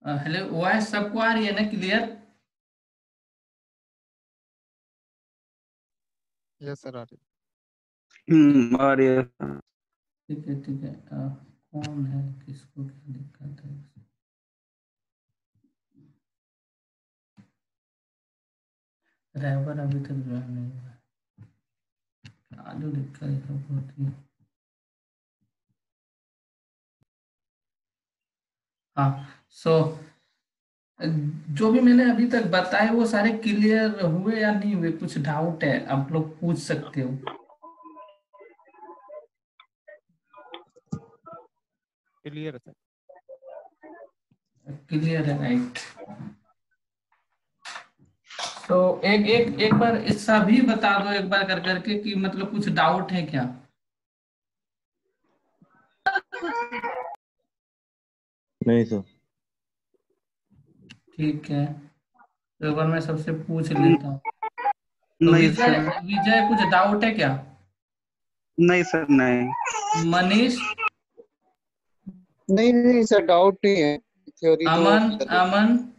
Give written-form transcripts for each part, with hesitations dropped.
Hello, voice सबको आ रही है ना क्लियर? यस सर आ रही। आ रही है। ठीक है ठीक है। कौन है, किसको क्या दिक्कत है? ड्राइवर अभी तक ज्वाइन नहीं हुआ है। जो दिक्कत है सबको होती है। हाँ। सो जो भी मैंने अभी तक बताए वो सारे क्लियर हुए या नहीं हुए? कुछ डाउट है आप लोग पूछ सकते हो। क्लियर है सर। क्लियर है, राइट। तो एक एक एक बार सभी बता दो एक बार कर करके कि मतलब कुछ डाउट है क्या? नहीं सर। ठीक है, तो एक बार मैं सबसे पूछ लेता हूँ। तो नहीं विजय, सर। विजय कुछ डाउट है क्या? नहीं सर नहीं। मनीष, नहीं नहीं सर, डाउट नहीं है। थ्योरी तो अमन, clear है। अमन,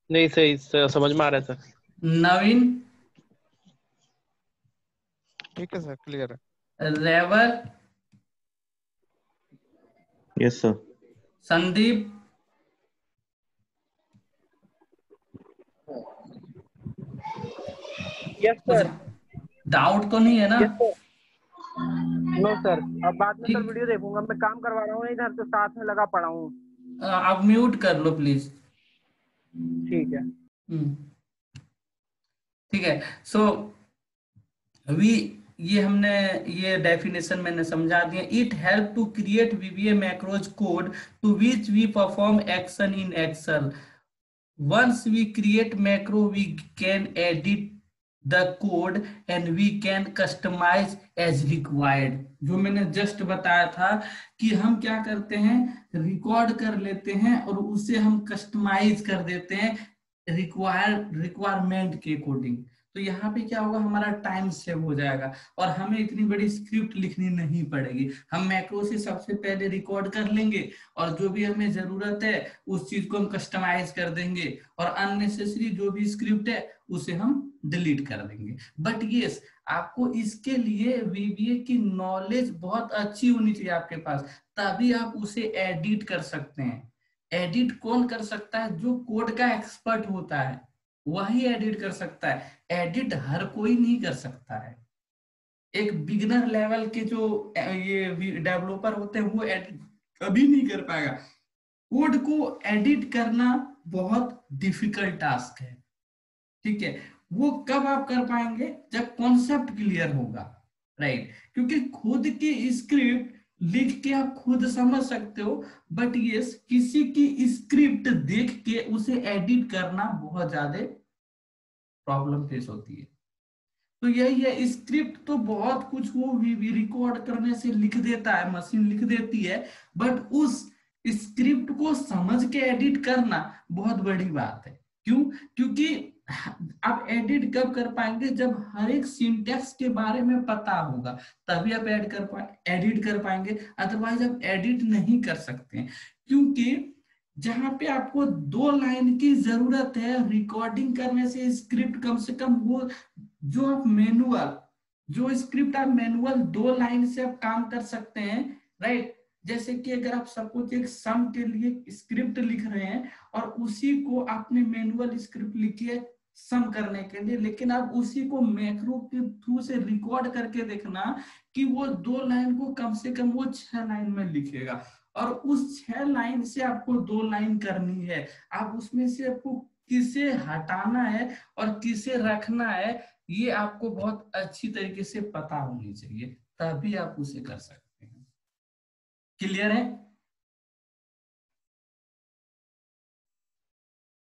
नहीं सही समझ में आ रहा है सर। नवीन, ठीक है सर, क्लियर है। रेवर, यस सर। संदीप, यस कुछ सर। डाउट तो नहीं है ना? Yes sir. नो सर, अब बाद में सर ठीक। वीडियो देखूंगा, मैं काम करवा रहा हूँ ना इधर, तो साथ में लगा पड़ा हूँ। आप म्यूट कर लो प्लीज। ठीक है। ठीक है। सो वी ये हमने ये डेफिनेशन मैंने समझा दिया। It help to create VBA macros code to which we perform action in Excel. Once we create macro, we can edit the code and we can customize as required। जो मैंने just बताया था कि हम क्या करते हैं, रिकॉर्ड कर लेते हैं और उसे हम कस्टमाइज कर देते हैं रिक्वायरमेंट के अकॉर्डिंग। तो यहाँ पे क्या होगा, हमारा टाइम सेव हो जाएगा और हमें इतनी बड़ी स्क्रिप्ट लिखनी नहीं पड़ेगी। हम मैक्रो से सबसे पहले रिकॉर्ड कर लेंगे और जो भी हमें जरूरत है उस चीज को हम कस्टमाइज कर देंगे और अननेसेसरी जो भी स्क्रिप्ट है उसे हम डिलीट कर देंगे। बट यस, आपको इसके लिए वीबीए की नॉलेज बहुत अच्छी होनी चाहिए आपके पास, तभी आप उसे एडिट कर सकते हैं। एडिट कौन कर सकता है? जो कोड का एक्सपर्ट होता है वही एडिट कर सकता है। एडिट हर कोई नहीं कर सकता है। एक बिगिनर लेवल के जो ये डेवलपर होते हैं वो एडिट कभी नहीं कर पाएगा। कोड को एडिट करना बहुत डिफिकल्ट टास्क है। ठीक है, वो कब आप कर पाएंगे? जब कॉन्सेप्ट क्लियर होगा, राइट? क्योंकि खुद की स्क्रिप्ट लिख के आप खुद समझ सकते हो, बट ये किसी की स्क्रिप्ट देख के उसे एडिट करना बहुत ज्यादा प्रॉब्लम फेस होती है। तो यही है, स्क्रिप्ट तो बहुत कुछ वो भी रिकॉर्ड करने से लिख देता है, मशीन लिख देती है, बट उस स्क्रिप्ट को समझ के एडिट करना बहुत बड़ी बात है। क्यों? क्योंकि आप एडिट कब कर पाएंगे? जब हर एक सिंटेक्स के बारे में पता होगा, तभी आप एडिट कर पाएंगे। अदरवाइज आप एडिट नहीं कर सकते हैं। क्योंकि जहां पे आपको 2 लाइन की जरूरत है रिकॉर्डिंग करने से, स्क्रिप्ट कम से कम वो जो आप मैनुअल, जो स्क्रिप्ट आप मैनुअल 2 लाइन से आप काम कर सकते हैं, राइट? जैसे कि अगर आप सपोज एक सम के लिए स्क्रिप्ट लिख रहे हैं और उसी को आपने मैनुअल स्क्रिप्ट लिखी है सम करने के लिए, लेकिन आप उसी को मैक्रो के थ्रू से रिकॉर्ड करके देखना कि वो 2 लाइन को कम से कम वो 6 लाइन में लिखेगा। और उस 6 लाइन से आपको 2 लाइन करनी है। आप उसमें से आपको किसे हटाना है और किसे रखना है, ये आपको बहुत अच्छी तरीके से पता होनी चाहिए, तभी आप उसे कर सकते हैं। क्लियर है?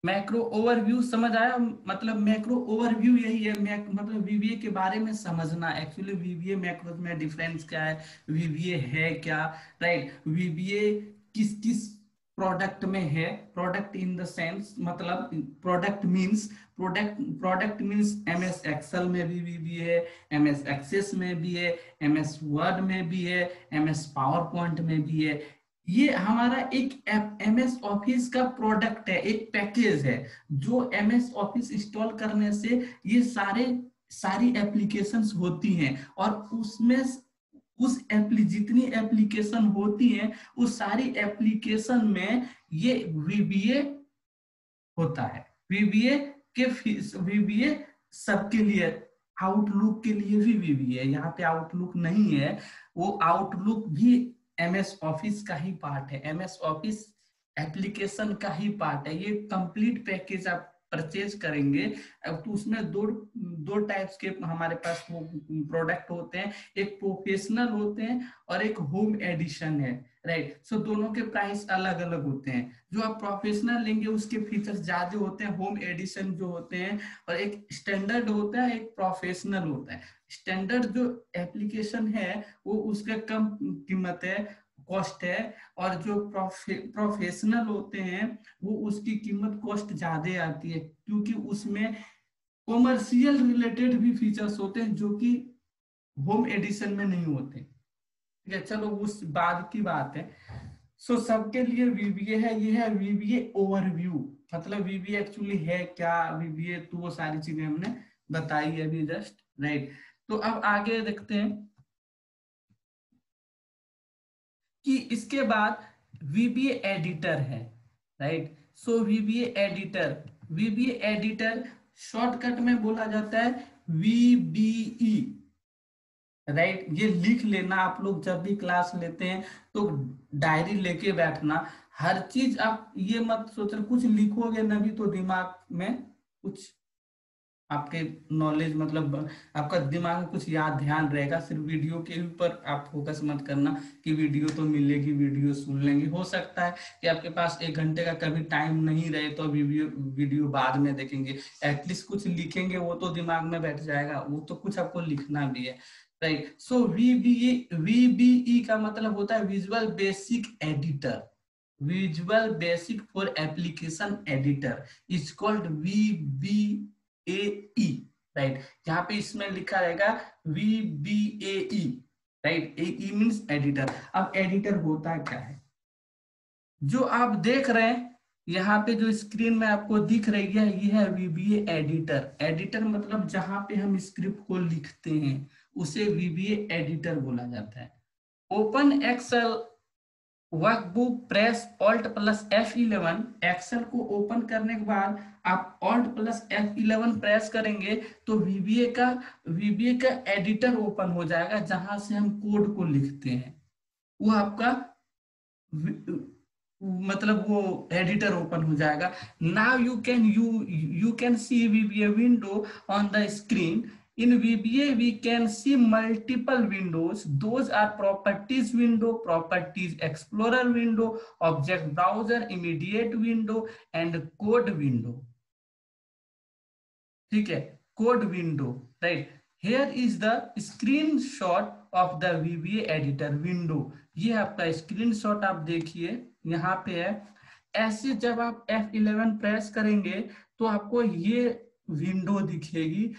मैक्रो ओवरव्यू समझ आया? मतलब मैक्रो ओवरव्यू यही है, मतलब वीबीए के बारे में समझना। एक्चुअली वीबीए मैक्रो में डिफरेंस क्या है, वीबीए है क्या, राइट? वीबीए किस किस प्रोडक्ट में है? प्रोडक्ट इन द सेंस, मतलब प्रोडक्ट मींस एमएस एक्सेल में भी वीबीए है, एमएस एक्सेस में भी है, एमएस वर्ड में भी है, एमएस पावर पॉइंट में भी है। ये हमारा एक MS ऑफिस का प्रोडक्ट है, एक पैकेज है जो MS ऑफिस इंस्टॉल करने से ये सारी एप्लीकेशंस होती हैं, और उसमें जितनी एप्लीकेशन होती हैं उस सारी एप्लीकेशन में ये VBA होता है। VBA सबके लिए, आउटलुक के लिए भी VBA है, यहाँ पे आउटलुक नहीं है, वो आउटलुक भी MS ऑफिस का ही पार्ट है, MS ऑफिस एप्लीकेशन का ही पार्ट है। ये कंप्लीट पैकेज आप परचेज करेंगे तो उसमें दो टाइप्स के हमारे पास वो प्रोडक्ट होते हैं, एक प्रोफेशनल होते हैं और एक होम एडिशन है, राइट। सो दोनों के प्राइस अलग अलग होते हैं। जो आप प्रोफेशनल लेंगे उसके फीचर्स ज्यादा होते हैं, होम एडिशन जो होते हैं, और एक स्टैंडर्ड होता है, एक प्रोफेशनल होता है। स्टैंडर्ड जो एप्लीकेशन है वो उसका कम कीमत है, कॉस्ट है, और जो प्रोफेशनल होते हैं वो उसकी कीमत कॉस्ट ज्यादा आती है, क्योंकि उसमें कॉमर्शियल रिलेटेड भी फीचर्स होते हैं जो कि होम एडिशन में नहीं होते। ठीक है, चलो उस बाद की बात है। सो सबके लिए VBA है, ये है VBA ओवरव्यू। मतलब VBA एक्चुअली है क्या, VBA तो वो सारी चीजें हमने बताई है अभी जस्ट, राइट। तो अब आगे देखते हैं कि इसके बाद VBA एडिटर है, राइट। सो VBA एडिटर शॉर्टकट में बोला जाता है VBE, राइट। ये लिख लेना आप लोग जब भी क्लास लेते हैं तो डायरी लेके बैठना। हर चीज आप ये मत सोचना कुछ लिखोगे ना भी तो दिमाग में कुछ आपके नॉलेज, मतलब आपका दिमाग में कुछ याद ध्यान रहेगा। सिर्फ वीडियो के ऊपर आप फोकस मत करना कि वीडियो तो मिलेगी, वीडियो सुन लेंगे। हो सकता है कि आपके पास 1 घंटे का कभी टाइम नहीं रहे तो वीडियो बाद में देखेंगे, एटलीस्ट कुछ लिखेंगे, वो तो दिमाग में बैठ जाएगा, वो तो कुछ आपको लिखना भी है, राइट। सो VBE का मतलब होता है visual basic editor, visual basic for application editor is called VBAE, right. यहाँ पे इसमें लिखा रहेगा VBAE, right. AE means editor. अब एडिटर होता क्या है, जो आप देख रहे हैं यहाँ पे जो स्क्रीन में आपको दिख रही है, ये है VBA एडिटर। एडिटर मतलब जहां पे हम स्क्रिप्ट को लिखते हैं उसे VBA एडिटर बोला जाता है। Open Excel workbook, press Alt+F11। Excel को ओपन करने के बाद आप Alt+F11 प्रेस करेंगे तो VBA का एडिटर ओपन हो जाएगा, जहां से हम कोड को लिखते हैं। वो आपका मतलब वो एडिटर ओपन हो जाएगा। Now you can see VBA window on the screen. In VBA we can see multiple windows. Those are properties window, properties explorer window, object browser, immediate window and code window. ठीक है, code window, right. Here is the screenshot of the VBA editor window. ये आपका screenshot आप देखिए यहाँ पे है। ऐसे जब आप F11 प्रेस करेंगे तो आपको ये विंडो दिखेगी।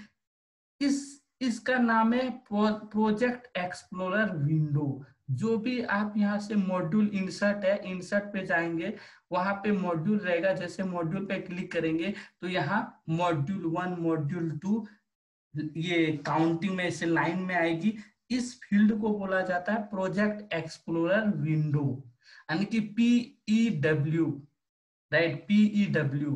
इसका नाम है प्रोजेक्ट एक्सप्लोरर विंडो। जो भी आप यहाँ से मॉड्यूल इंसर्ट है, इंसर्ट पे जाएंगे, वहां पे मॉड्यूल रहेगा। जैसे मॉड्यूल पे क्लिक करेंगे तो यहाँ मॉड्यूल 1, मॉड्यूल 2 ये काउंटिंग में ऐसे लाइन में आएगी। इस फील्ड को बोला जाता है प्रोजेक्ट एक्सप्लोरर विंडो, यानी कि PEW, right, PEW,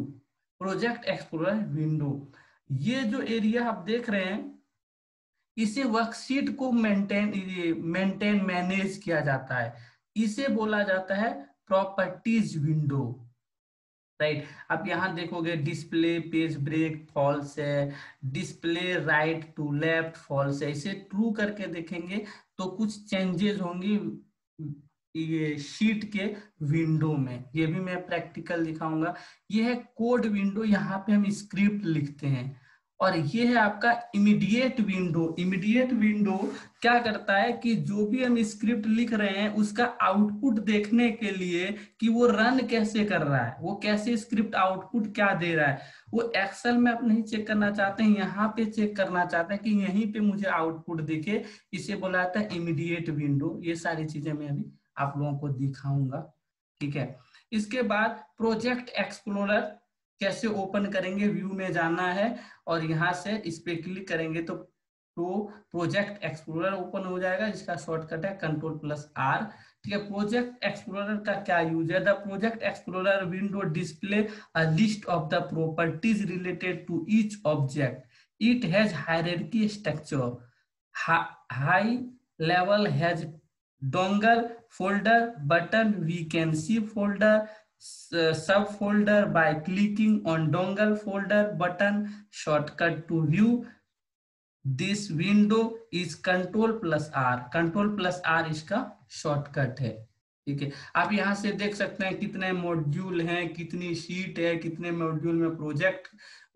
project explorer window. ये जो एरिया आप देख रहे हैं इसे वर्कशीट को मैनेज किया जाता है, इसे बोला जाता है प्रॉपर्टीज विंडो, राइट। आप यहाँ देखोगे डिस्प्ले पेज ब्रेक फॉल्स है, display right to left false है। इसे ट्रू करके देखेंगे तो कुछ चेंजेस होंगी ये शीट के विंडो में। ये भी मैं प्रैक्टिकल दिखाऊंगा। ये है कोड विंडो, यहाँ पे हम स्क्रिप्ट लिखते हैं। और ये है आपका इमीडिएट विंडो। इमीडिएट विंडो क्या करता है कि जो भी हम स्क्रिप्ट लिख रहे हैं उसका आउटपुट देखने के लिए कि वो रन कैसे कर रहा है, वो कैसे स्क्रिप्ट आउटपुट क्या दे रहा है, वो एक्सेल में आप नहीं चेक करना चाहते हैं, यहाँ पे चेक करना चाहते हैं कि यहीं पे मुझे आउटपुट दिखे, इसे बोला जाता है इमीडिएट विंडो। ये सारी चीजें मैं अभी आप लोगों को दिखाऊंगा। ठीक है, इसके बाद प्रोजेक्ट एक्सप्लोरर कैसे ओपन करेंगे, व्यू में जाना है और यहाँ से इस पे क्लिक करेंगे तो प्रोजेक्ट एक्सप्लोरर ओपन हो जाएगा, जिसका शॉर्टकट है Ctrl+R। ठीक है, प्रोजेक्ट एक्सप्लोरर का क्या यूज है? The project explorer window display a list of the properties related to each object. It has hierarchy structure. High level has dongle folder button. We can see folder subfolder by clicking on dongle folder button. Shortcut to view this window is Ctrl+R। Ctrl+R इसका shortcut है। ठीक है, आप यहाँ से देख सकते हैं कितने मॉड्यूल हैं, कितनी शीट है, कितने मॉड्यूल में प्रोजेक्ट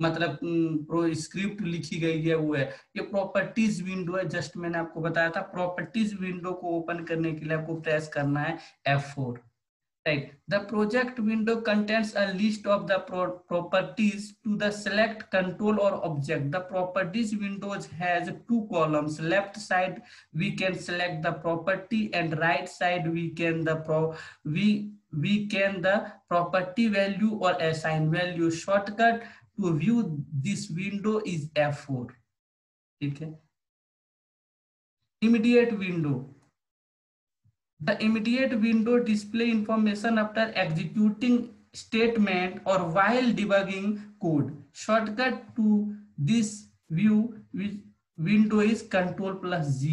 मतलब स्क्रिप्ट लिखी गई है वो है। ये प्रॉपर्टीज विंडो है, जस्ट मैंने आपको बताया था। प्रॉपर्टीज विंडो को ओपन करने के लिए आपको प्रेस करना है F4। Right. The project window contains a list of the properties to the select control or object. The properties windows has two columns. Left side we can select the property and right side we can the property value or assign value. Shortcut to view this window is F4. ठीक है, immediate window। The immediate window display information after executing statement or while debugging code. Shortcut to this view window is Ctrl+G।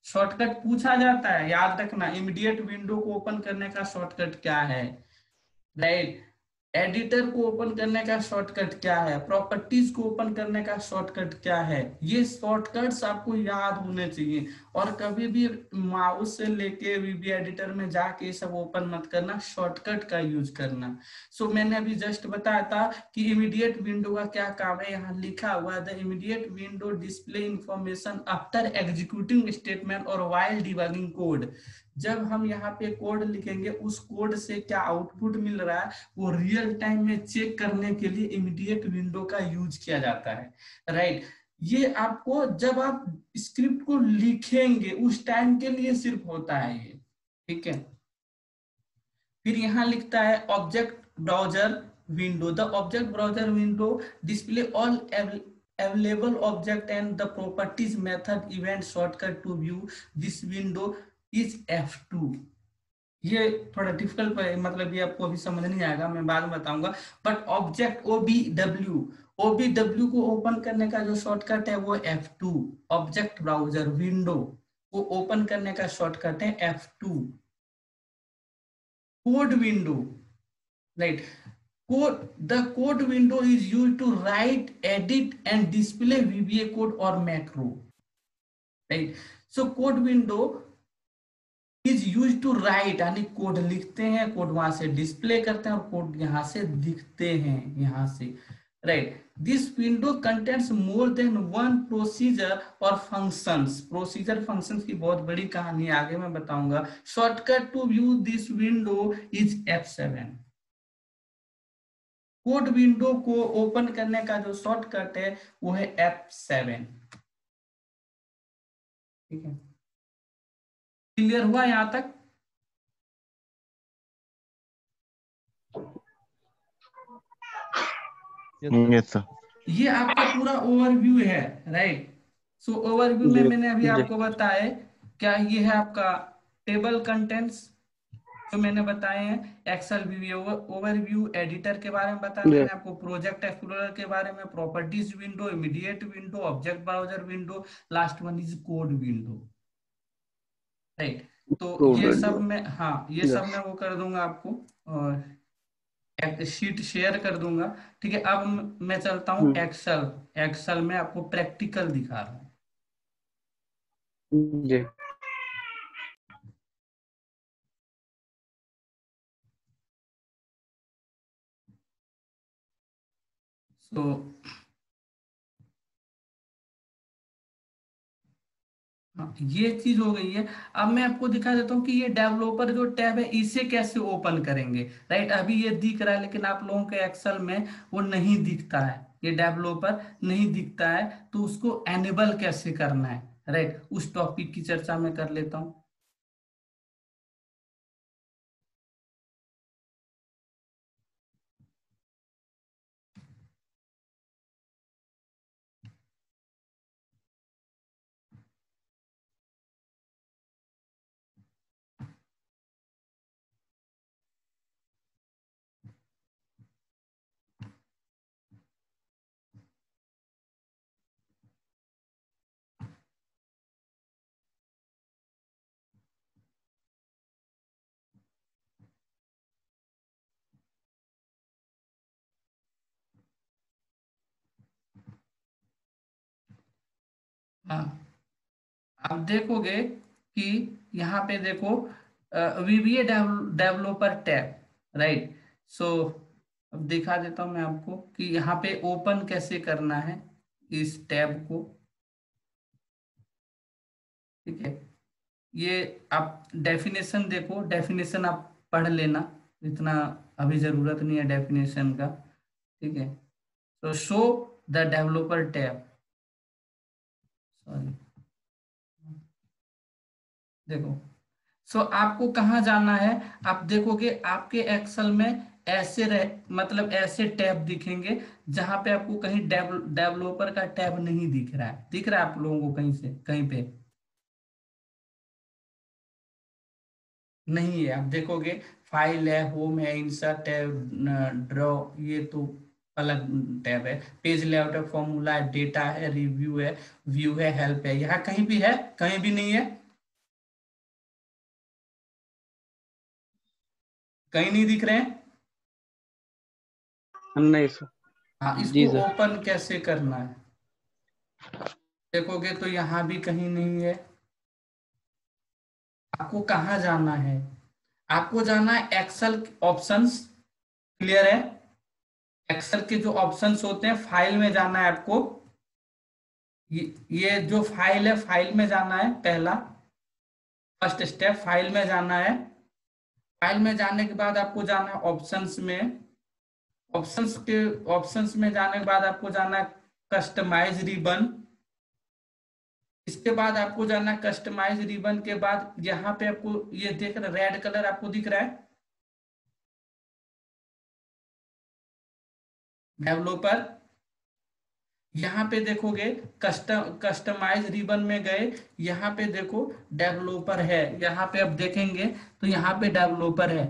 Shortcut पूछा जाता है, याद रखना immediate window को open करने का शॉर्टकट क्या है, राइट। एडिटर को ओपन करने का शॉर्टकट क्या है, प्रॉपर्टीज को ओपन करने का शॉर्टकट क्या है, ये शॉर्टकट्स आपको याद होने चाहिए। और कभी भी माउस से लेके वीबी एडिटर में जाके सब ओपन मत करना, शॉर्टकट का यूज करना। सो मैंने अभी जस्ट बताया था कि इमीडिएट विंडो का क्या काम है, यहाँ लिखा हुआ है the immediate window display information after executing statement और व्हाइल डिबगिंग कोड। जब हम यहाँ पे कोड लिखेंगे उस कोड से क्या आउटपुट मिल रहा है वो रियल टाइम में चेक करने के लिए इमीडिएट विंडो का यूज किया जाता है, राइट। ये आपको जब आप स्क्रिप्ट को लिखेंगे उस टाइम के लिए सिर्फ होता है ये, ठीक है। फिर यहाँ लिखता है object browser window. The object browser window display all available object and the properties method event shortcut to view this window is F2। ये थोड़ा डिफिकल्ट मतलब ये आपको अभी समझ नहीं आएगा, मैं बाद में बताऊंगा। बट ऑब्जेक्ट OBW को ओपन करने का जो शॉर्टकट है वो F2। ऑब्जेक्ट ब्राउजर विंडो को ओपन करने का शॉर्टकट है F2। Code window, right. The code window is used to write, edit and display VBA code or macro, right? So code window is used to write, यानी code लिखते हैं, code वहां से display करते हैं और कोड यहाँ से दिखते हैं यहाँ से, right? This window contains more than one procedure or functions। Procedure functions की बहुत बड़ी कहानी आगे मैं बताऊंगा। Shortcut to view this window is F7। Code window को ओपन करने का जो शॉर्टकट है वो है F7। ठीक है, क्लियर हुआ यहां तक? Yes sir. ये आपका पूरा ओवरव्यू है, राइट। सो ओवरव्यू में मैंने अभी आपको बताया क्या, ये है आपका टेबल कंटेंट्स जो मैंने बताए हैं, एक्सेल व्यू ओवरव्यू, एडिटर के बारे में बताया मैंने आपको, प्रोजेक्ट एक्सप्लोरर के बारे में, properties window, immediate window, object browser window, last one is code window, right. तो ये सब मैं, हाँ ये सब मैं वो कर दूंगा आपको और शीट शेयर कर दूंगा। ठीक है, अब मैं चलता हूँ एक्सेल में आपको प्रैक्टिकल दिखा रहा हूँ। जी तो ये चीज हो गई है। अब मैं आपको दिखा देता हूँ कि ये डेवलपर जो टैब है इसे कैसे ओपन करेंगे, राइट। अभी ये दिख रहा है लेकिन आप लोगों के एक्सेल में वो नहीं दिखता है, ये डेवलपर नहीं दिखता है, तो उसको एनेबल कैसे करना है, राइट। उस टॉपिक की चर्चा मैं कर लेता हूँ। हाँ, आप देखोगे कि यहाँ पे देखो वीबीए डेवलपर टैब, राइट। सो अब दिखा देता हूँ मैं आपको कि यहाँ पे ओपन कैसे करना है इस टैब को, ठीक है। ये आप डेफिनेशन देखो, डेफिनेशन आप पढ़ लेना, इतना अभी जरूरत नहीं है डेफिनेशन का, ठीक है। तो show the developer tab, sorry, देखो। सो आपको कहाँ जाना है, आप देखोगे आपके एक्सेल में ऐसे मतलब ऐसे टैब दिखेंगे जहां पे आपको कहीं डेवलपर का टैब नहीं दिख रहा है। दिख रहा है आप लोगों को कहीं से, कहीं पे नहीं है। आप देखोगे फाइल है, होम है, इंसर्ट है, ड्रॉ, ये तो अलग टैब है। पेज लेआउट है, फॉर्मूला है, डेटा है, रिव्यू है, व्यू है, हेल्प है। यहाँ कहीं भी है, कहीं भी नहीं है, कहीं नहीं दिख रहे हैं। नहीं सर। हाँ, जी इसको सर। ओपन कैसे करना है, देखोगे तो यहाँ भी कहीं नहीं है। आपको कहाँ जाना है, आपको जाना है एक्सेल ऑप्शंस, क्लियर है। एक्सेल के जो ऑप्शंस होते हैं, फाइल में जाना है आपको। ये जो फाइल है, फाइल में जाना है, पहला फर्स्ट स्टेप फाइल में जाना है। फाइल में जाने के बाद आपको जाना है ऑप्शंस में। ऑप्शंस में जाने के बाद आपको जाना है कस्टमाइज रिबन। इसके बाद आपको जाना है कस्टमाइज रिबन के बाद यहाँ पे आपको ये देख रहे, रेड कलर आपको दिख रहा है, डेवलपर। यहाँ पे देखोगे कस्टमाइज रिबन में गए, यहाँ पे देखो डेवलपर है। यहाँ पे आप देखेंगे तो यहाँ पे डेवलपर है,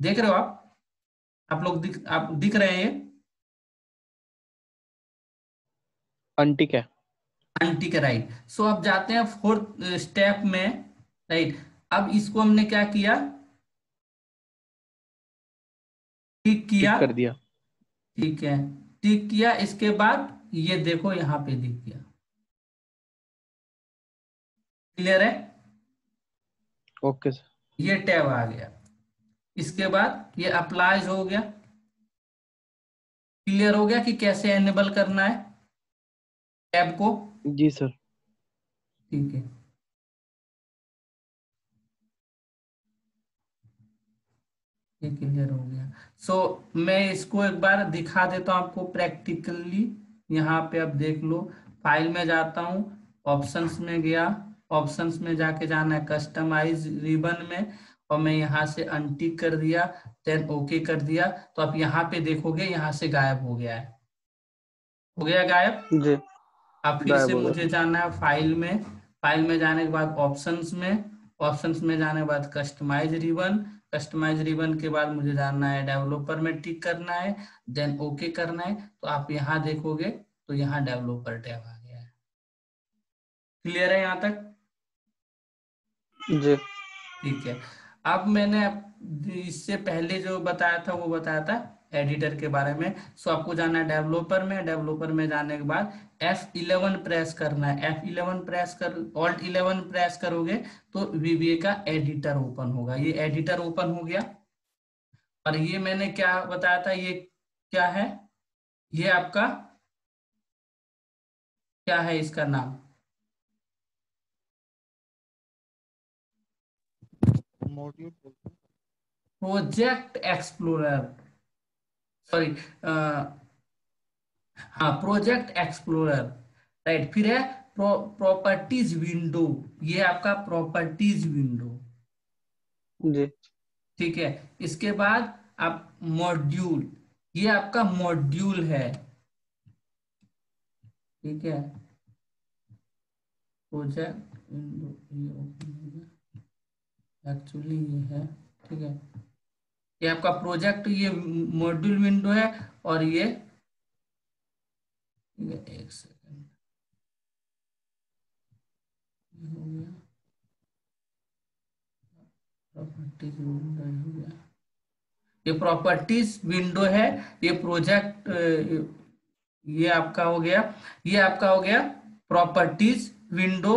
देख रहे हो आप लोग आप दिख रहे हैं। अनटिक है। Untick, right. सो अब जाते हैं फोर्थ स्टेप में, राइट। अब इसको हमने क्या किया, टिक किया, टिक कर दिया। ठीक है, टिक किया। इसके बाद ये देखो यहाँ पे दिख गया, क्लियर है। Okay sir. ये टैब आ गया। इसके बाद ये अप्लाइज हो गया, क्लियर हो गया कि कैसे एनेबल करना है टैब को, जी सर। ठीक है। ये क्लियर हो गया। सो मैं इसको एक बार दिखा देता हूँ आपको प्रैक्टिकली। यहाँ पे आप देख लो, फाइल में जाता हूँ, ऑप्शंस में गया, ऑप्शंस में जाके जाना है कस्टमाइज रिबन में, और मैं यहाँ से अनटिक कर दिया, देन ओके कर दिया। तो आप यहाँ पे देखोगे यहाँ से गायब हो गया है, हो गया गायब। जी, अब फिर गायब से हो गया मुझे सर। जाना है फाइल में, फाइल में जाने के बाद ऑप्शंस में, ऑप्शंस में जाने के बाद कस्टमाइज रिबन, कस्टमाइज रिबन के बाद मुझे जाना है डेवलपर में टिक करना है, देन ओके करना है। तो आप यहाँ देखोगे तो यहाँ डेवलपर टैब आ गया है, क्लियर है यहाँ तक, जी। ठीक है। अब मैंने इससे पहले जो बताया था वो बताया था एडिटर के बारे में। सो आपको जाना है डेवलपर में, डेवलपर में जाने के बाद F11 प्रेस करना है। F11 प्रेस कर, Alt 11 प्रेस करोगे तो VBA का एडिटर ओपन होगा। ये एडिटर ओपन हो गया। और ये मैंने क्या बताया था, ये क्या है, ये आपका क्या है, इसका नाम मॉड्यूल बोलते हैं। प्रोजेक्ट एक्सप्लोरर, सॉरी, हाँ, प्रोजेक्ट एक्सप्लोरर, राइट। फिर है प्रॉपर्टीज विंडो, ये आपका प्रॉपर्टीज विंडो, जी। ठीक है। इसके बाद आप मॉड्यूल, ये आपका मॉड्यूल है, ठीक है। प्रोजेक्ट विंडो ये ओपन हो गया, एक्चुअली ये है, ठीक है। ये आपका प्रोजेक्ट, ये मॉड्यूल विंडो है, और ये, एक सेकंड, ये हो गया प्रॉपर्टीज विंडो, हो गया, ये प्रॉपर्टीज विंडो है। ये प्रोजेक्ट, ये आपका हो गया, ये आपका हो गया प्रॉपर्टीज विंडो,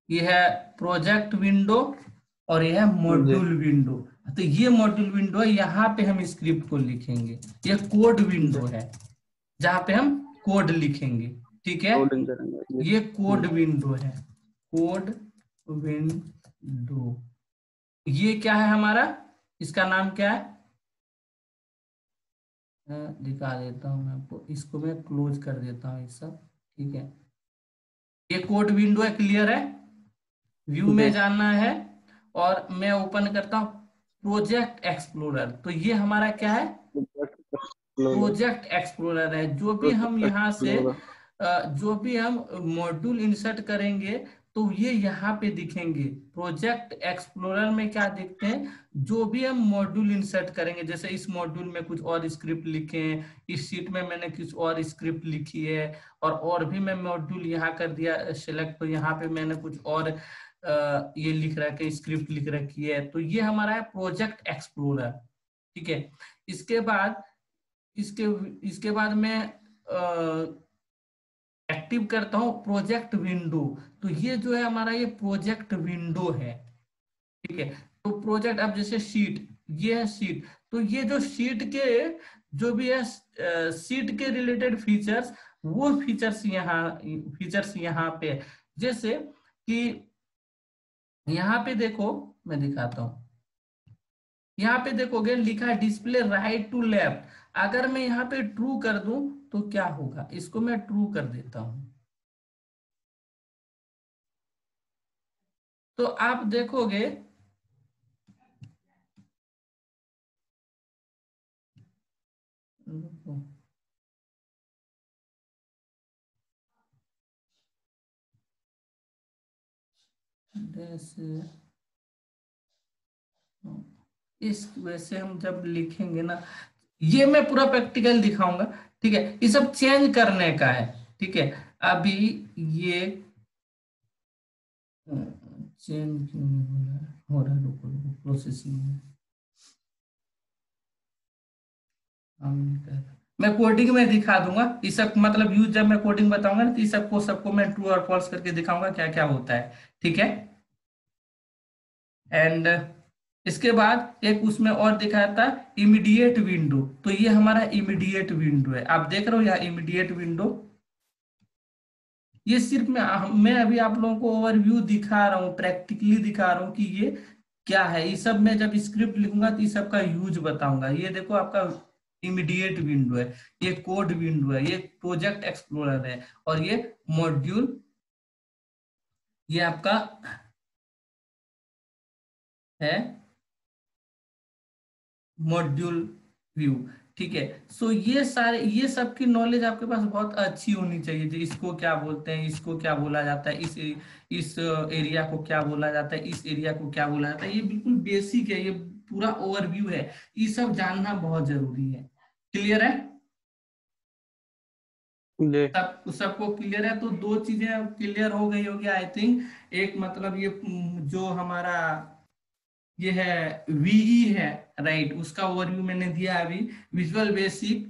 ये है प्रोजेक्ट विंडो, और ये है मॉड्यूल विंडो। तो ये मॉड्यूल विंडो है, यहाँ पे हम स्क्रिप्ट को लिखेंगे। ये कोड विंडो है जहाँ पे हम कोड लिखेंगे, ठीक है। कोडिंग करेंगे। ये कोड विंडो है, कोड विंडो। ये क्या है हमारा, इसका नाम क्या है, दिखा देता हूँ मैं आपको, इसको मैं क्लोज कर देता हूँ ये सब, ठीक है। ये कोड विंडो है, क्लियर है। व्यू में जाना है और मैं ओपन करता हूँ प्रोजेक्ट एक्सप्लोरर। तो ये हमारा क्या है, प्रोजेक्ट एक्सप्लोरर है। जो भी हम यहाँ से जो भी हम मॉड्यूल इंसर्ट करेंगे तो ये यहाँ पे दिखेंगे। प्रोजेक्ट एक्सप्लोरर में क्या देखते हैं, जो भी हम मॉड्यूल इंसर्ट करेंगे, जैसे इस मॉड्यूल में कुछ और स्क्रिप्ट लिखे हैं, इस शीट में मैंने कुछ और स्क्रिप्ट लिखी है, और भी मैं मॉड्यूल यहाँ कर दिया सिलेक्ट, तो यहाँ पे मैंने कुछ और ये लिख रखा है, स्क्रिप्ट लिख रखी है। तो ये हमारा है प्रोजेक्ट एक्सप्लोरर, ठीक है। इसके बाद इसके बाद मैं एक्टिव करता हूं प्रोजेक्ट विंडो। तो ये जो है हमारा ये प्रोजेक्ट विंडो है, ठीक है। तो प्रोजेक्ट, अब जैसे शीट, ये है शीट, तो ये जो शीट के जो भी है शीट के रिलेटेड फीचर्स, वो फीचर्स यहाँ पे है। जैसे कि यहाँ पे देखो, मैं दिखाता हूं, यहाँ पे देखोगे लिखा है डिस्प्ले राइट टू लेफ्ट। अगर मैं यहाँ पे ट्रू कर दूं तो क्या होगा, इसको मैं ट्रू कर देता हूं, तो आप देखोगे इस वैसे हम जब लिखेंगे ना, ये मैं पूरा प्रैक्टिकल दिखाऊंगा, ठीक है। ये सब चेंज करने का है, ठीक है। अभी ये चेंज क्यों नहीं हो रहा है, रुको प्रोसेसिंग में मैं कोडिंग में दिखा दूंगा। ये सब मतलब यूज जब मैं कोडिंग बताऊंगा ना, तो ये सबको मैं ट्रू और फॉल्स करके दिखाऊंगा क्या क्या होता है, ठीक है। एंड इसके बाद एक उसमें और दिखाया था इमीडिएट विंडो। तो ये हमारा इमीडिएट विंडो है, आप देख रहे हो यहाँ इमीडिएट विंडो। ये सिर्फ मैं अभी आप लोगों को ओवरव्यू दिखा रहा हूँ, प्रैक्टिकली दिखा रहा हूँ कि ये क्या है। ये सब मैं जब स्क्रिप्ट लिखूंगा तो ये सब का यूज बताऊंगा। ये देखो आपका इमीडिएट विंडो है, ये कोड विंडो है, ये प्रोजेक्ट एक्सप्लोरर है, और ये मॉड्यूल, ये आपका है मॉड्यूल व्यू, ठीक है। सो ये सारे, ये सब की नॉलेज आपके पास बहुत अच्छी होनी चाहिए। इसको क्या बोलते हैं, इसको क्या बोला जाता है, इस एरिया को क्या बोला जाता है, इस एरिया को क्या बोला जाता है, ये बिल्कुल बेसिक है, ये पूरा ओवरव्यू है, ये सब जानना बहुत जरूरी है। क्लियर है, सबको क्लियर है। तो दो चीजें क्लियर हो गई होगी आई थिंक। एक मतलब ये जो हमारा ये है वीई है, राइट, उसका ओवरव्यू मैंने दिया अभी। विजुअल बेसिक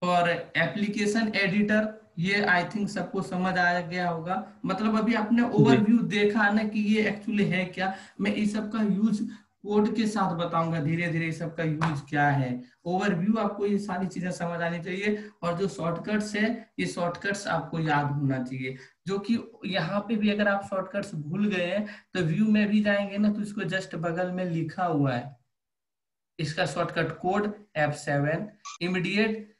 और एप्लीकेशन एडिटर, ये आई थिंक सबको समझ आ गया होगा। मतलब अभी आपने ओवरव्यू देखा ना कि ये एक्चुअली है क्या। मैं इस सब का यूज कोड के साथ बताऊंगा धीरे धीरे, इस सब का यूज क्या है। ओवरव्यू आपको ये सारी चीजें समझ आनी चाहिए, और जो शॉर्टकट्स है ये शॉर्टकट्स आपको याद होना चाहिए। जो कि यहाँ पे भी अगर आप शॉर्टकट्स भूल गए हैं तो व्यू में भी जाएंगे ना, तो इसको जस्ट बगल में लिखा हुआ है, इसका shortcut code F7, immediate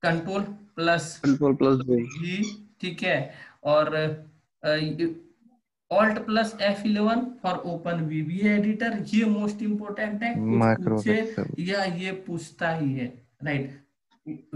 control plus V, ठीक है, और Alt plus F11 for open VB editor. ये मोस्ट इंपोर्टेंट है, कुछ पूछे या ये पूछता ही है, राइट।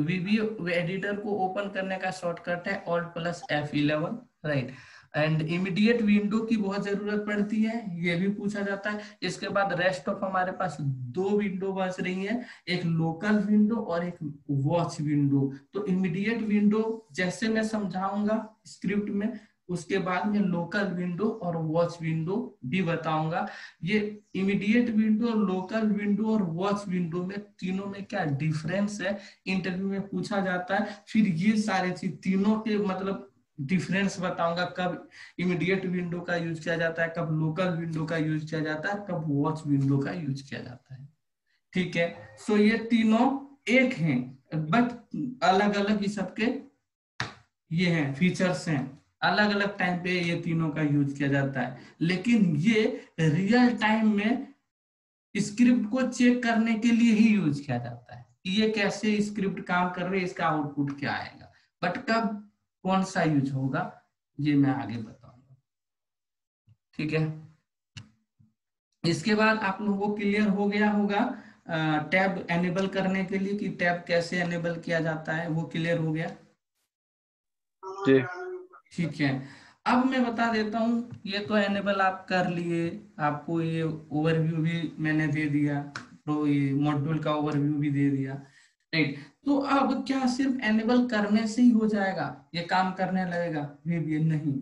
VB एडिटर को ओपन करने का शॉर्टकट है Alt plus F11, right. And immediate window की बहुत जरूरत पड़ती है, ये भी पूछा जाता है। इसके बाद रेस्ट ऑफ हमारे पास दो विंडो बच रही है, एक लोकल विंडो और एक वॉच विंडो। तो इमीडिएट विंडो जैसे मैं समझाऊंगा स्क्रिप्ट में, उसके बाद में लोकल विंडो और वॉच विंडो भी बताऊंगा। ये इमीडिएट विंडो, लोकल विंडो और वॉच विंडो में तीनों में क्या डिफरेंस है, इंटरव्यू में पूछा जाता है। फिर ये सारे चीज तीनों के मतलब डिफरेंस बताऊंगा, कब इमीडिएट विंडो का यूज किया जाता है, कब लोकल विंडो का यूज किया जाता है, कब वॉच विंडो का यूज किया जाता है। ठीक है, सो ये तीनों एक हैं, बट अलग अलग ही सबके ये हैं फीचर्स हैं, अलग अलग टाइम पे ये तीनों का यूज किया जाता है। लेकिन ये रियल टाइम में स्क्रिप्ट को चेक करने के लिए ही यूज किया जाता है कि ये कैसे स्क्रिप्ट काम कर रही है, इसका आउटपुट क्या आएगा। बट कब कौन सा यूज होगा ये मैं आगे बताऊंगा। ठीक है, इसके बाद आप लोगों को क्लियर हो गया होगा टैब एनेबल करने के लिए कि टैब कैसे एनेबल किया जाता है, वो क्लियर हो गया। जी ठीक है, अब मैं बता देता हूँ, ये तो एनेबल आप कर लिए, आपको ये ओवरव्यू भी मैंने दे दिया, तो ये मॉड्यूल का ओवरव्यू भी दे दिया, राइट। तो अब क्या सिर्फ एनेबल करने से ही हो जाएगा, ये काम करने लगेगा? भी नहीं,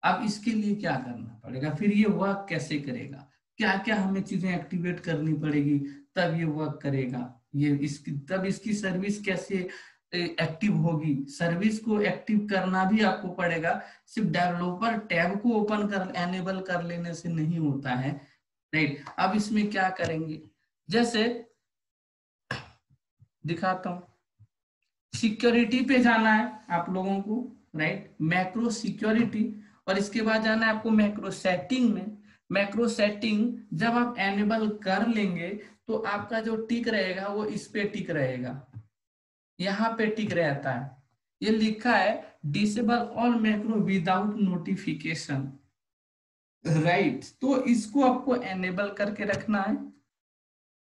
अब इसके लिए क्या करना पड़ेगा, फिर ये वर्क कैसे करेगा, क्या क्या हमें चीजें एक्टिवेट करनी पड़ेगी तब ये वर्क करेगा, ये इसकी तब इसकी सर्विस कैसे एक्टिव होगी। सर्विस को एक्टिव करना भी आपको पड़ेगा, सिर्फ डेवलपर टैब को ओपन कर एनेबल कर लेने से नहीं होता है, राइट। अब इसमें क्या करेंगे, जैसे दिखाता हूं, सिक्योरिटी पे जाना है आप लोगों को, राइट, मैक्रो सिक्योरिटी, और इसके बाद जाना है आपको मैक्रो सेटिंग में। मैक्रो सेटिंग जब आप एनेबल कर लेंगे तो आपका जो टिक रहेगा वो इस पे टिक रहेगा, यहाँ पे टिक रहता है, ये लिखा है disable all macro without notification, right. तो इसको आपको एनेबल करके रखना है।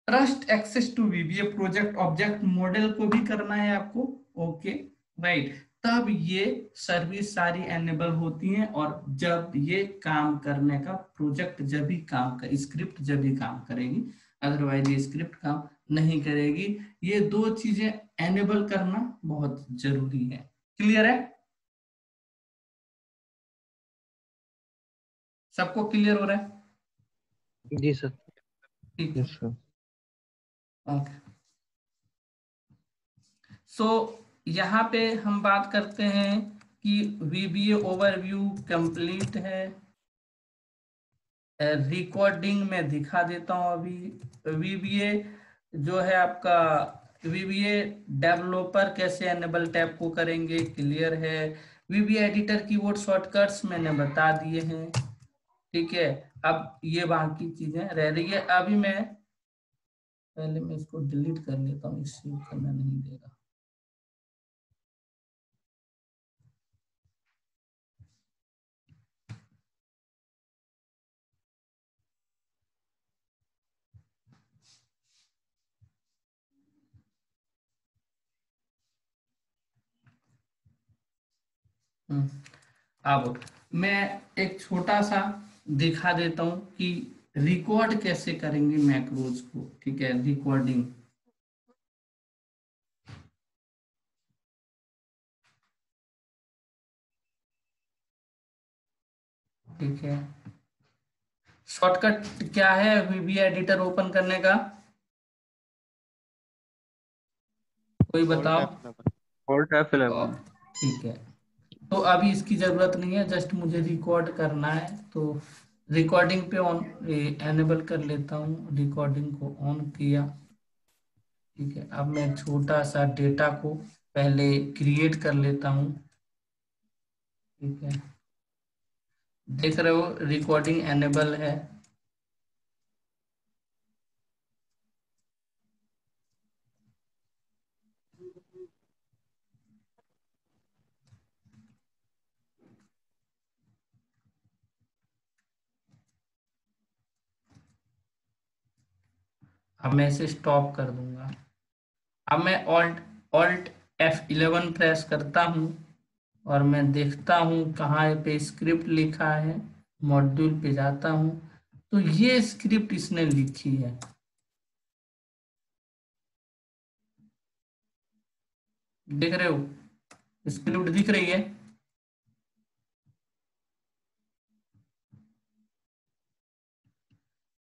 Trust access to VBA project object model को भी करना है आपको, ओके, राइट। तब ये सर्विस सारी एनेबल होती हैं, और जब ये काम करने का प्रोजेक्ट जब भी काम कर स्क्रिप्ट जब भी काम करेगी, अदरवाइज ये स्क्रिप्ट काम नहीं करेगी। ये दो चीजें एनेबल करना बहुत जरूरी है। क्लियर है, सबको क्लियर हो रहा है? जी सर। ठीक है, यस सर। ओके। सो यहाँ पे हम बात करते हैं कि वीबीए ओवरव्यू कंप्लीट है। रिकॉर्डिंग में दिखा देता हूँ अभी। वीबीए जो है आपका, वीबीए डेवलपर कैसे एनेबल टैब को करेंगे, क्लियर है। वीबीए एडिटर कीबोर्ड शॉर्टकट्स मैंने बता दिए हैं, ठीक है। अब ये बाकी चीजें रह रही है, अभी मैं पहले मैं इसको डिलीट कर लेता हूँ, इससे करना नहीं देगा। अब मैं एक छोटा सा दिखा देता हूं कि रिकॉर्ड कैसे करेंगे मैक्रोज को, ठीक है, रिकॉर्डिंग। ठीक है, शॉर्टकट क्या है वीबी एडिटर ओपन करने का, कोई बताओ? Alt F11। ठीक है, तो अभी इसकी जरूरत नहीं है, जस्ट मुझे रिकॉर्ड करना है, तो रिकॉर्डिंग पे ऑन एनेबल कर लेता हूँ, रिकॉर्डिंग को ऑन किया। ठीक है, अब मैं छोटा सा डेटा को पहले क्रिएट कर लेता हूँ। ठीक है, देख रहे हो रिकॉर्डिंग एनेबल है। अब मैं इसे स्टॉप कर दूंगा। अब मैं ऑल्ट ऑल्ट F11 प्रेस करता हूँ और मैं देखता हूँ कहाँ पे स्क्रिप्ट लिखा है, मॉड्यूल पे जाता हूँ, तो ये स्क्रिप्ट इसने लिखी है। देख रहे हो स्क्रिप्ट दिख रही है?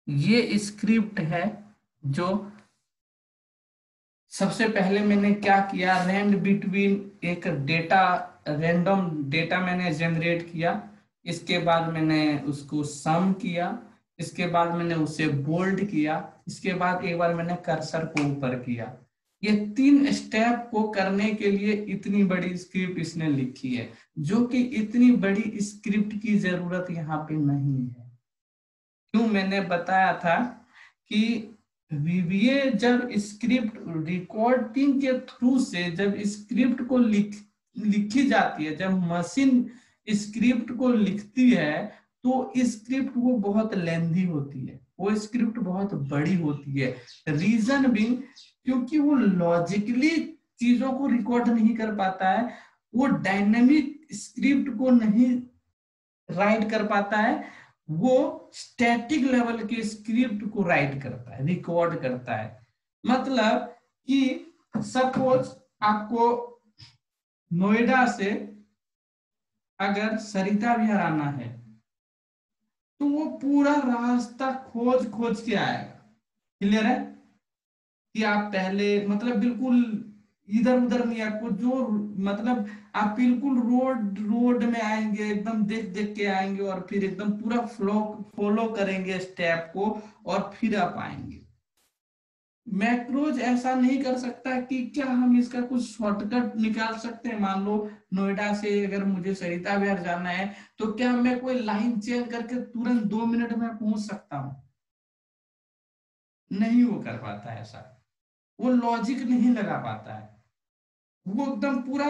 ये स्क्रिप्ट है जो सबसे पहले मैंने क्या किया, रैंड बिटवीन एक डेटा, रैंडम डेटा मैंने जनरेट किया। इसके बाद मैंने उसको सम किया। इसके बाद मैंने उसे बोल्ड किया। इसके बाद एक बार मैंने कर्सर को ऊपर किया। ये 3 स्टेप को करने के लिए इतनी बड़ी स्क्रिप्ट इसने लिखी है, जो कि इतनी बड़ी स्क्रिप्ट की जरूरत यहाँ पे नहीं है। क्यों, मैंने बताया था कि वीबीए जब स्क्रिप्ट रिकॉर्डिंग के थ्रू से जब स्क्रिप्ट को लिखी जाती है, जब मशीन स्क्रिप्ट को लिखती है, तो स्क्रिप्ट वो बहुत लेंथी होती है, वो स्क्रिप्ट बहुत बड़ी होती है। रीजन भी क्योंकि वो लॉजिकली चीजों को रिकॉर्ड नहीं कर पाता है, वो डायनेमिक स्क्रिप्ट को नहीं राइट कर पाता है, वो स्टैटिक लेवल के स्क्रिप्ट को राइट करता है, रिकॉर्ड करता है। मतलब कि सपोज आपको नोएडा से अगर सरिता विहार आना है, तो वो पूरा रास्ता खोज खोज के आएगा। क्लियर है कि आप पहले मतलब बिल्कुल इधर उधर नहीं, आपको जो मतलब आप बिल्कुल रोड रोड में आएंगे, एकदम देख देख के आएंगे, और फिर एकदम पूरा फॉलो करेंगे स्टेप को, और फिर आप आएंगे। मैक्रोज ऐसा नहीं कर सकता कि क्या हम इसका कुछ शॉर्टकट निकाल सकते हैं। मान लो नोएडा से अगर मुझे सरिता विहार जाना है, तो क्या मैं कोई लाइन चेंज करके तुरंत 2 मिनट में पहुंच सकता हूं? नहीं वो कर पाता है ऐसा, वो लॉजिक नहीं लगा पाता है। वो एकदम पूरा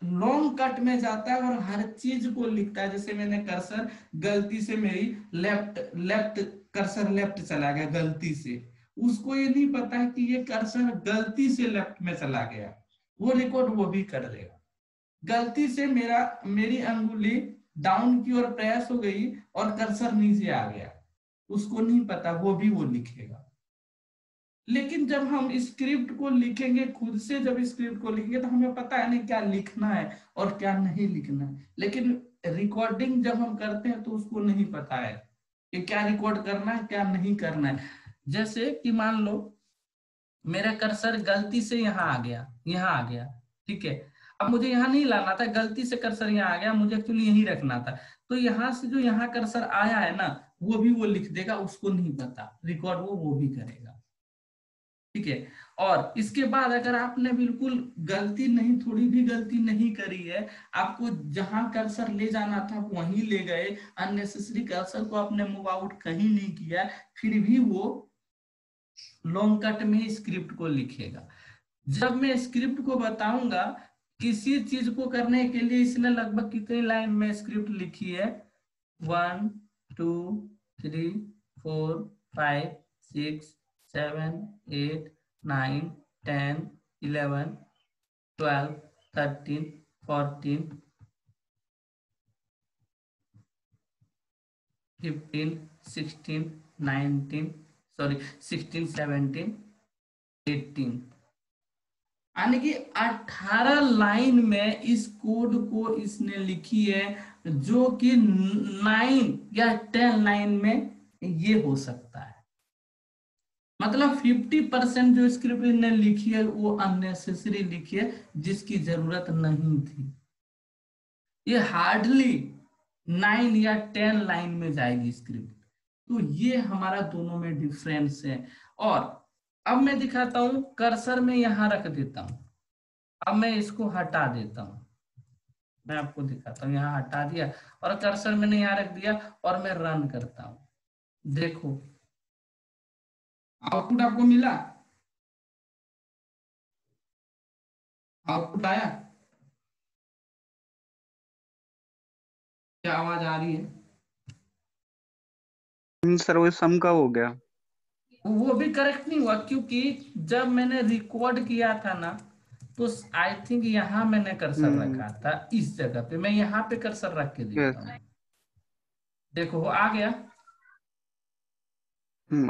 लॉन्ग कट में जाता है और हर चीज को लिखता है। जैसे मैंने कर्सर गलती से मेरी लेफ्ट लेफ्ट कर्सर लेफ्ट चला गया गलती से, उसको ये नहीं पता है कि ये कर्सर गलती से लेफ्ट में चला गया, वो रिकॉर्ड वो भी कर देगा। गलती से मेरी अंगुली डाउन की ओर प्रेस हो गई और कर्सर नीचे आ गया, उसको नहीं पता, वो भी वो लिखेगा। लेकिन जब हम स्क्रिप्ट को लिखेंगे खुद से, जब स्क्रिप्ट को लिखेंगे तो हमें पता है नहीं क्या लिखना है और क्या नहीं लिखना है। लेकिन रिकॉर्डिंग जब हम करते हैं तो उसको नहीं पता है कि क्या रिकॉर्ड करना है क्या नहीं करना है। जैसे कि मान लो मेरा कर्सर गलती से यहाँ आ गया, यहाँ आ गया, ठीक है। अब मुझे यहाँ नहीं लाना था, गलती से कर्सर यहाँ आ गया, मुझे एक्चुअली यही रखना था। तो यहाँ से जो यहाँ कर्सर आया है ना, वो भी वो लिख देगा, उसको नहीं पता, रिकॉर्ड वो भी करेगा, ठीक है। और इसके बाद अगर आपने बिल्कुल गलती नहीं, थोड़ी भी गलती नहीं करी है, आपको जहां कर्सर ले जाना था वहीं ले गए, अननेसेसरी कर्सर को आपने मूव आउट कहीं नहीं किया, फिर भी वो लॉन्ग कट में स्क्रिप्ट को लिखेगा। जब मैं स्क्रिप्ट को बताऊंगा किसी चीज को करने के लिए इसने लगभग कितनी लाइन में स्क्रिप्ट लिखी है, 1 2 3 4 5 6 7 8 9 10 11 12 13 14 15 16 19 सॉरी 16 17 18, यानी कि 18 लाइन में इस कोड को इसने लिखी है, जो कि 9 या 10 लाइन में ये हो सकता है। मतलब 50% जो स्क्रिप्ट ने लिखी है वो अननेसेसरी लिखी है, जिसकी जरूरत नहीं थी। ये हार्डली 9 या 10 लाइन में जाएगी स्क्रिप्ट। तो ये हमारा दोनों में डिफरेंस है। और अब मैं दिखाता हूं, कर्सर में यहां रख देता हूं, अब मैं इसको हटा देता हूं, मैं आपको दिखाता हूं, यहाँ हटा दिया और कर्सर मैंने यहाँ रख दिया और मैं रन करता हूं। देखो आउटपुट आपको मिला, आउटपुट आया, क्या आवाज आ रही है? सर वो सम का हो गया। वो भी करेक्ट नहीं हुआ, क्योंकि जब मैंने रिकॉर्ड किया था ना, तो आई थिंक यहाँ मैंने कर्सर रखा था, इस जगह पे मैं यहाँ पे कर्सर रख के यस। देखता हूँ। देखो वो आ गया।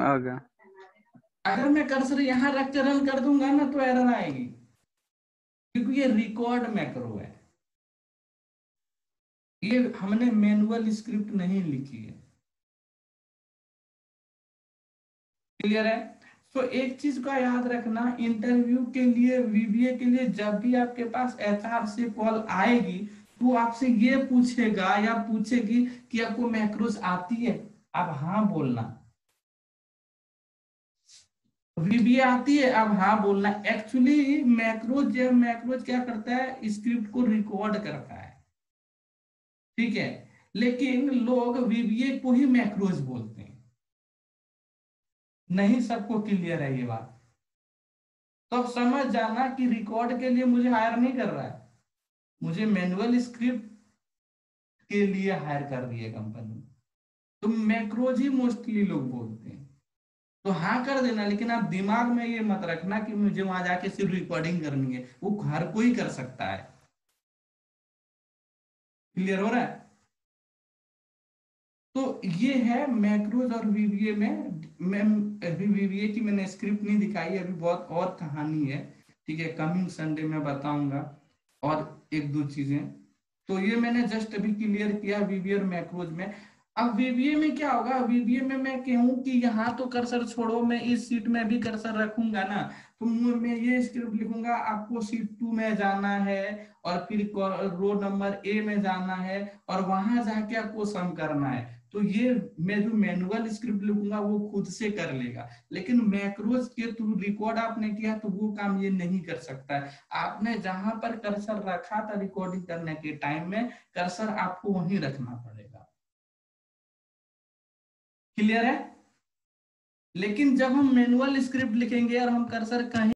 आ गया। अगर मैं कर्सर यहाँ रख के रन कर दूंगा ना, तो एरर आएगी, क्योंकि ये रिकॉर्ड मैक्रो है, ये हमने मैनुअल स्क्रिप्ट नहीं लिखी है। क्लियर है? तो एक चीज का याद रखना, इंटरव्यू के लिए, वीबीए के लिए, जब भी आपके पास एचआर से कॉल आएगी तो आपसे ये पूछेगा या पूछेगी कि आपको मैक्रोज आती है, आप हाँ बोलना। वीबीए आती है, अब हाँ बोलना। एक्चुअली मैक्रोज क्या करता है, स्क्रिप्ट को रिकॉर्ड करता है, ठीक है, लेकिन लोग वीबीए को ही मैक्रोज बोलते हैं। नहीं सबको क्लियर है ये बात? तो अब समझ जाना कि रिकॉर्ड के लिए मुझे हायर नहीं कर रहा है, मुझे मैनुअल स्क्रिप्ट के लिए हायर कर रही है कंपनी। तो मैक्रोज ही मोस्टली लोग बोलते हैं। तो हाँ कर देना, लेकिन आप दिमाग में ये मत रखना कि मुझे वहां जाके सिर्फ रिकॉर्डिंग करनी है, वो हर कोई कर सकता है। क्लियर हो रहा है? तो ये है मैक्रोज और वीबीए में। मैं अभी वीबीए की मैंने स्क्रिप्ट नहीं दिखाई, अभी बहुत और कहानी है, ठीक है, कमिंग संडे में बताऊंगा और एक दो चीजें। तो ये मैंने जस्ट अभी क्लियर किया वीबीए और मैक्रोज में। अब वीबीए में क्या होगा, वीबीए में मैं कहूं कि यहाँ तो कर्सर छोड़ो, मैं इस सीट में भी कर्सर रखूंगा ना, तो मैं ये स्क्रिप्ट लिखूंगा, आपको सीट 2 में जाना है और फिर रो नंबर ए में जाना है और वहां जाके आपको सम करना है। तो ये मैं जो मैनुअल स्क्रिप्ट लिखूंगा वो खुद से कर लेगा, लेकिन मैक्रोज के थ्रू रिकॉर्ड आपने किया तो वो काम ये नहीं कर सकता है। आपने जहां पर कर्सर रखा था रिकॉर्डिंग करने के टाइम में, कर्सर आपको वहीं रखना पड़ेगा। क्लियर है? लेकिन जब हम मैनुअल स्क्रिप्ट लिखेंगे और हम कर्सर कहीं